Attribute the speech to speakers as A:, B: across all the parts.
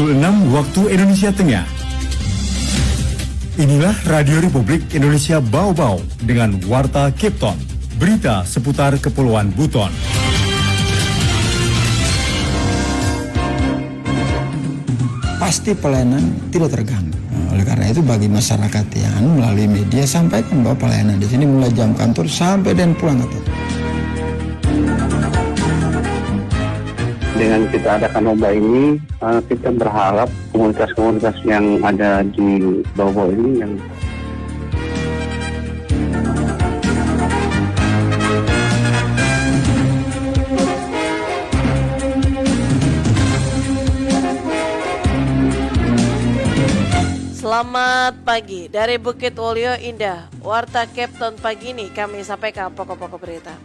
A: pukul 6 waktu Indonesia Tengah. Inilah Radio Republik Indonesia Bau-Bau dengan Warta Cape Town. Berita seputar Kepulauan Buton.
B: Pasti pelayanan tidak terganggu. Oleh karena itu bagi masyarakat yang melalui media sampaikan bahwa pelayanan di sini mulai jam kantor sampai dan pulang atau
C: dengan kita adakan lomba ini, kita berharap komunitas-komunitas yang ada di bawah ini yang
D: Selamat pagi dari Bukit Wolio Indah. Warta Cape Town pagi ini kami sampaikan pokok-pokok berita.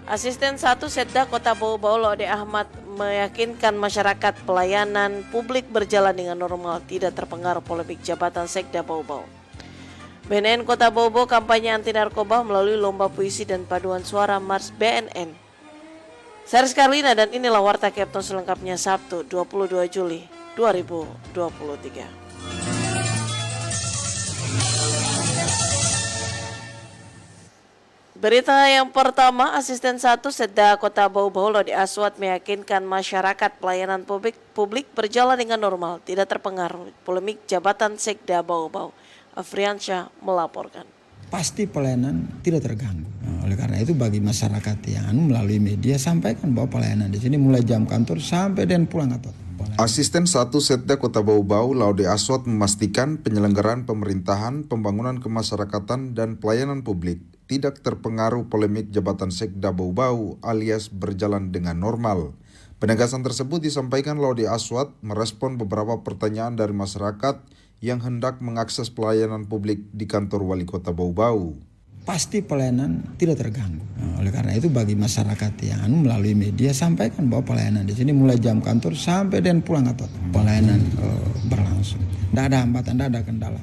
D: Asisten 1 Setda Kota Bau-Bau Laude Ahmad meyakinkan masyarakat pelayanan publik berjalan dengan normal, tidak terpengaruh polemik jabatan Sekda Bau-Bau. BNN Kota Bau-Bau kampanye anti narkoba melalui lomba puisi dan paduan suara Mars BNN. Saya Rizka Arlina dan inilah Warta Cape Town selengkapnya Sabtu 22 Juli 2023. Berita yang pertama, Asisten 1 Setda Kota Bau-Bau Laude Aswad meyakinkan masyarakat pelayanan publik berjalan dengan normal, tidak terpengaruh polemik jabatan Sekda Bau-Bau. Afriansyah melaporkan.
B: pasti pelayanan tidak terganggu. Oleh karena itu bagi masyarakat yang melalui media sampaikan bahwa pelayanan di sini mulai jam kantor sampai dan pulang atau
E: Asisten 1 Setda Kota Bau-Bau Laude Aswad memastikan penyelenggaraan pemerintahan, pembangunan kemasyarakatan dan pelayanan publik tidak terpengaruh polemik jabatan Sekda Bau-Bau alias berjalan dengan normal. Penegasan tersebut disampaikan Laude Aswad merespon beberapa pertanyaan dari masyarakat yang hendak mengakses pelayanan publik di kantor Wali Kota Bau-Bau.
B: Pasti pelayanan tidak terganggu. Oleh karena itu bagi masyarakat yang melalui media sampaikan bahwa pelayanan di sini mulai jam kantor sampai dan pulang atau pelayanan berlangsung. Tidak ada hambatan, tidak ada kendala.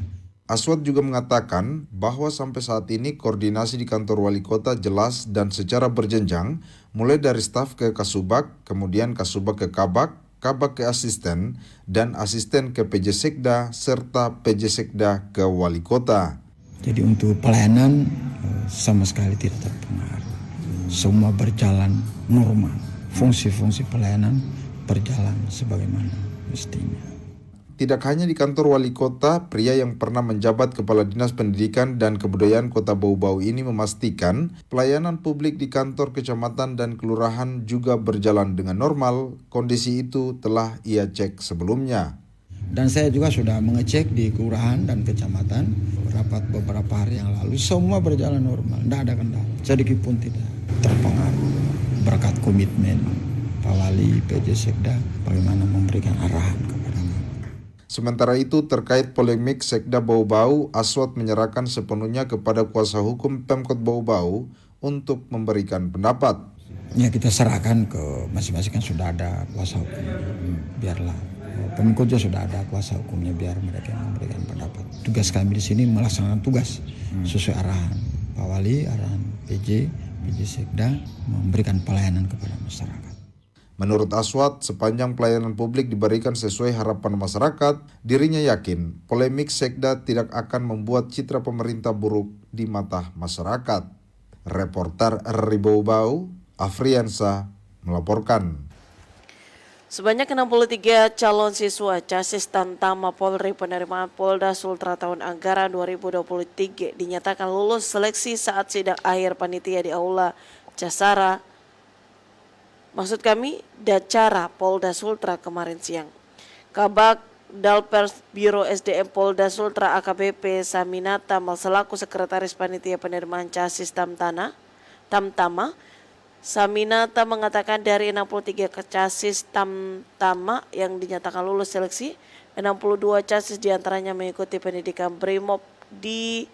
E: Aswad juga mengatakan bahwa sampai saat ini koordinasi di kantor wali kota jelas dan secara berjenjang, mulai dari staf ke Kasubag, kemudian Kasubag ke Kabag, Kabag ke asisten, dan asisten ke PJ Sekda, serta PJ Sekda ke wali kota.
B: Jadi untuk pelayanan sama sekali tidak terpengaruh. Semua berjalan normal. Fungsi-fungsi pelayanan berjalan sebagaimana mestinya.
E: Tidak hanya di kantor wali kota, pria yang pernah menjabat Kepala Dinas Pendidikan dan Kebudayaan Kota Bau-Bau ini memastikan pelayanan publik di kantor kecamatan dan kelurahan juga berjalan dengan normal. Kondisi itu telah ia cek sebelumnya.
B: Dan saya juga sudah mengecek di kelurahan dan kecamatan rapat beberapa hari yang lalu, semua berjalan normal, tidak ada kendala, sedikit pun tidak terpengaruh. Berkat komitmen Pak Wali, PJ Sekda, bagaimana memberikan arahan kepada kami.
E: Sementara itu terkait polemik Sekda Bau-Bau, Aswad menyerahkan sepenuhnya kepada kuasa hukum Pemkot Bau-Bau untuk memberikan pendapat.
B: Ya kita serahkan ke masing-masing, kan sudah ada kuasa hukum, biarlah. Pemkot juga sudah ada kuasa hukumnya, biar mereka memberikan pendapat. Tugas kami di sini melaksanakan tugas sesuai arahan Pak Wali, arahan PJ Sekda, memberikan pelayanan kepada masyarakat.
E: Menurut Aswad, sepanjang pelayanan publik diberikan sesuai harapan masyarakat, dirinya yakin polemik Sekda tidak akan membuat citra pemerintah buruk di mata masyarakat. Reporter RRI Bau-Bau, Afriansyah melaporkan.
D: Sebanyak 63 calon siswa Casis Tamtama Polri penerimaan Polda Sultra tahun anggaran 2023 dinyatakan lulus seleksi saat sidang akhir panitia di Aula Dacara Polda Sultra kemarin siang. Kabag Dalpers Biro SDM Polda Sultra AKBP Saminata selaku Sekretaris Panitia Penerimaan Casis Tamtama, Saminata mengatakan dari 63 casis Tamtama yang dinyatakan lulus seleksi, 62 casis diantaranya mengikuti pendidikan Brimob di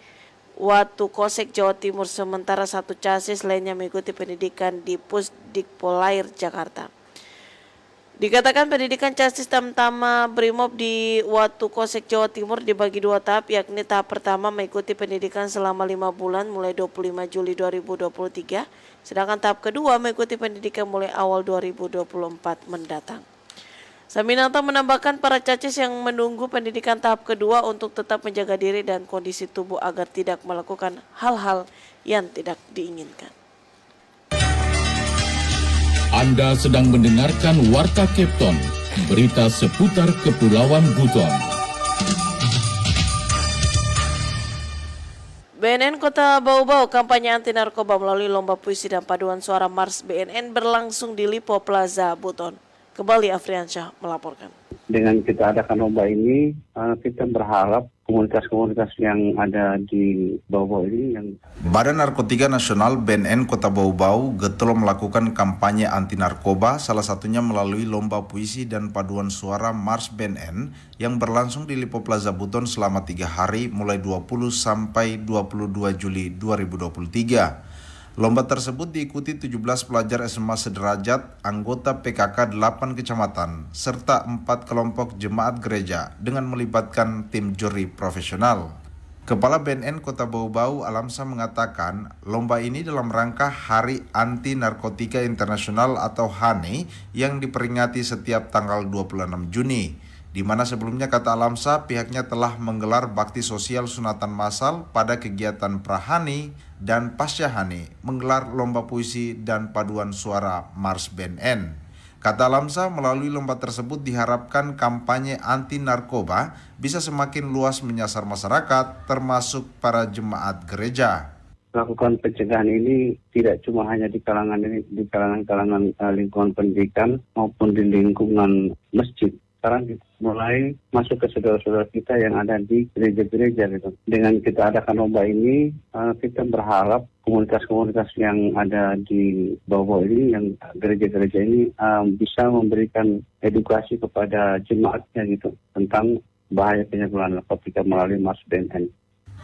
D: Watu Kosek, Jawa Timur, sementara 1 casis lainnya mengikuti pendidikan di Pusdikpolair, Jakarta. Dikatakan pendidikan casis Tamtama Brimob di Watu Kosek, Jawa Timur dibagi 2 tahap, yakni tahap pertama mengikuti pendidikan selama 5 bulan mulai 25 Juli 2023, sedangkan tahap kedua mengikuti pendidikan mulai awal 2024 mendatang. Saminata menambahkan para cacis yang menunggu pendidikan tahap kedua untuk tetap menjaga diri dan kondisi tubuh agar tidak melakukan hal-hal yang tidak diinginkan.
F: Anda sedang mendengarkan Warta Kepton, berita seputar Kepulauan Buton.
D: BNN Kota Bau-Bau kampanye anti narkoba melalui lomba puisi dan paduan suara Mars BNN berlangsung di Lipo Plaza Buton. Kembali Afriansyah melaporkan.
C: Dengan kita adakan lomba ini, kita berharap komunitas-komunitas yang ada di Bau-Bau ini yang
E: Badan Narkotika Nasional BNN Kota Bau-Bau getol melakukan kampanye anti narkoba, salah satunya melalui lomba puisi dan paduan suara Mars BNN yang berlangsung di Lipo Plaza Buton selama 3 hari mulai 20 sampai 22 Juli 2023. Lomba tersebut diikuti 17 pelajar SMA sederajat, anggota PKK 8 kecamatan, serta 4 kelompok jemaat gereja dengan melibatkan tim juri profesional. Kepala BNN Kota Bau-Bau Alamsa mengatakan, lomba ini dalam rangka Hari Anti Narkotika Internasional atau HANI yang diperingati setiap tanggal 26 Juni. Di mana sebelumnya kata Alamsa pihaknya telah menggelar bakti sosial sunatan massal pada kegiatan Prahani dan Pasca Hani menggelar lomba puisi dan paduan suara Mars BNN. Kata Alamsa melalui lomba tersebut diharapkan kampanye anti narkoba bisa semakin luas menyasar masyarakat termasuk para jemaat gereja.
C: melakukan pencegahan ini tidak cuma hanya di kalangan lingkungan pendidikan maupun di lingkungan masjid. Sekarang kita mulai masuk ke saudara-saudara kita yang ada di gereja-gereja gitu. Dengan kita adakan lomba ini, kita berharap komunitas-komunitas yang ada di bawah ini, yang gereja-gereja ini bisa memberikan edukasi kepada jemaatnya gitu tentang bahaya penyalahgunaan narkotika melalui Mars BNN.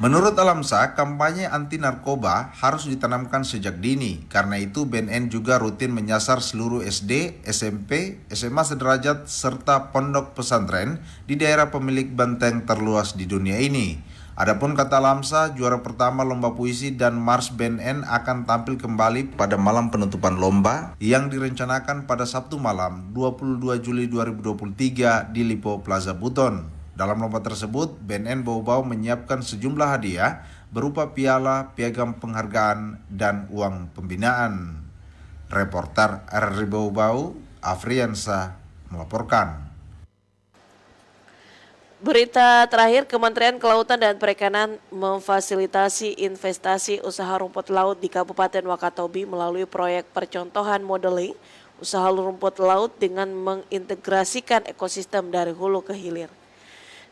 E: Menurut Alamsa, kampanye anti narkoba harus ditanamkan sejak dini. Karena itu BNN juga rutin menyasar seluruh SD, SMP, SMA sederajat, serta pondok pesantren di daerah pemilik benteng terluas di dunia ini. Adapun kata Alamsa, juara pertama lomba puisi dan Mars BNN akan tampil kembali pada malam penutupan lomba yang direncanakan pada Sabtu malam 22 Juli 2023 di Lipo Plaza Buton. Dalam lomba tersebut, BNN Bau-Bau menyiapkan sejumlah hadiah berupa piala, piagam penghargaan, dan uang pembinaan. Reporter RRI Bau-Bau, Afriansa, melaporkan.
D: Berita terakhir, Kementerian Kelautan dan Perikanan memfasilitasi investasi usaha rumput laut di Kabupaten Wakatobi melalui proyek percontohan modeling usaha rumput laut dengan mengintegrasikan ekosistem dari hulu ke hilir.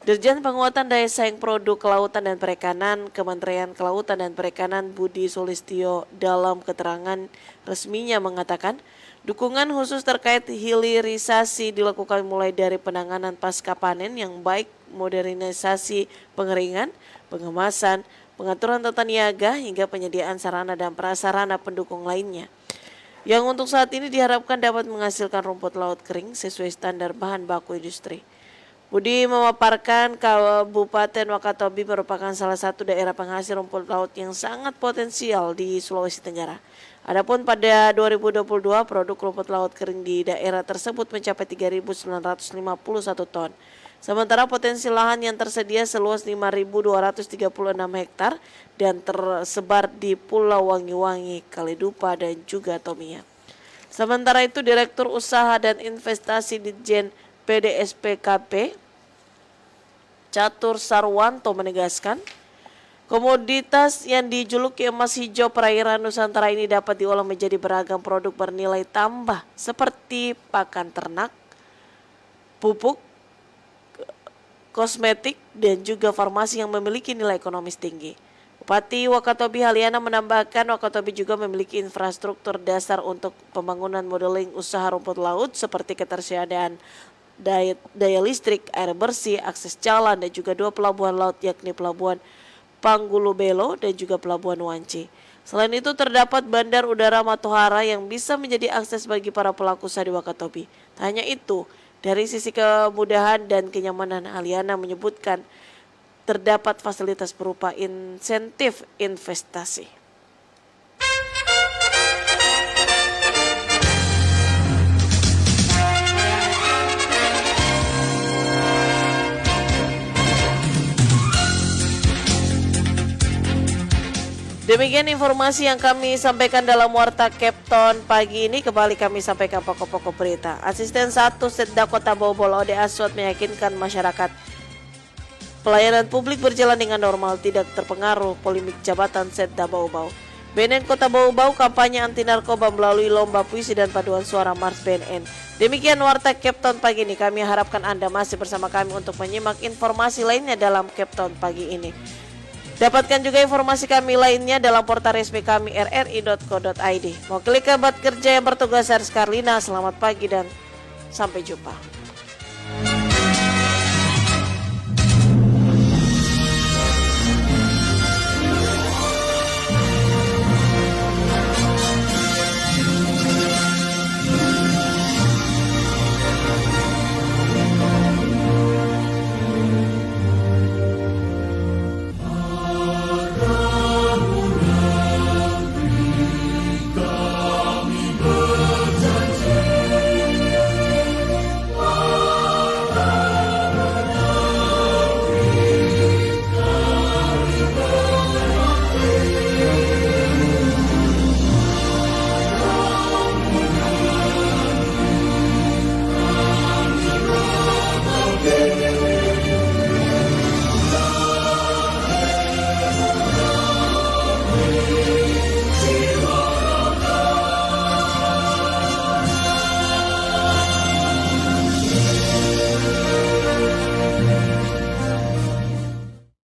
D: Dirjen Penguatan Daya Saing Produk Kelautan dan Perikanan Kementerian Kelautan dan Perikanan Budi Sulistyo dalam keterangan resminya mengatakan dukungan khusus terkait hilirisasi dilakukan mulai dari penanganan pasca panen yang baik, modernisasi pengeringan, pengemasan, pengaturan tata niaga hingga penyediaan sarana dan prasarana pendukung lainnya. Yang untuk saat ini diharapkan dapat menghasilkan rumput laut kering sesuai standar bahan baku industri. Budi memaparkan Kabupaten Wakatobi merupakan salah satu daerah penghasil rumput laut yang sangat potensial di Sulawesi Tenggara. Adapun pada 2022 produk rumput laut kering di daerah tersebut mencapai 3.951 ton. Sementara potensi lahan yang tersedia seluas 5.236 hektar dan tersebar di Pulau Wangi-Wangi, Kalidupa dan juga Tomia. Sementara itu Direktur Usaha dan Investasi Ditjen PDSPKP Catur Sarwanto menegaskan komoditas yang dijuluki emas hijau perairan Nusantara ini dapat diolah menjadi beragam produk bernilai tambah seperti pakan ternak, pupuk, kosmetik dan juga farmasi yang memiliki nilai ekonomis tinggi. Bupati Wakatobi Haliana menambahkan Wakatobi juga memiliki infrastruktur dasar untuk pembangunan modeling usaha rumput laut seperti ketersediaan daya listrik, air bersih, akses jalan dan juga 2 pelabuhan laut yakni Pelabuhan Panggulubelo dan juga Pelabuhan Wanci. Selain itu terdapat Bandar Udara Matohara yang bisa menjadi akses bagi para pelaku usaha di Wakatobi. Tak hanya itu, dari sisi kemudahan dan kenyamanan Haliana menyebutkan terdapat fasilitas berupa insentif investasi. Demikian informasi yang kami sampaikan dalam Warta Kepton pagi ini. Kembali kami sampaikan pokok-pokok berita. Asisten 1 Setda Kota Bau-Bau Laude Aswat meyakinkan masyarakat pelayanan publik berjalan dengan normal, tidak terpengaruh polemik jabatan Setda Bau-Bau. BNN Kota Bau-Bau kampanye anti narkoba melalui lomba puisi dan paduan suara Mars BNN. Demikian Warta Kepton pagi ini. Kami harapkan Anda masih bersama kami untuk menyimak informasi lainnya dalam Kepton pagi ini. Dapatkan juga informasi kami lainnya dalam portal resmi kami rri.co.id. Mau klik kabar kerja yang bertugas Haris Karlina. Selamat pagi dan sampai jumpa.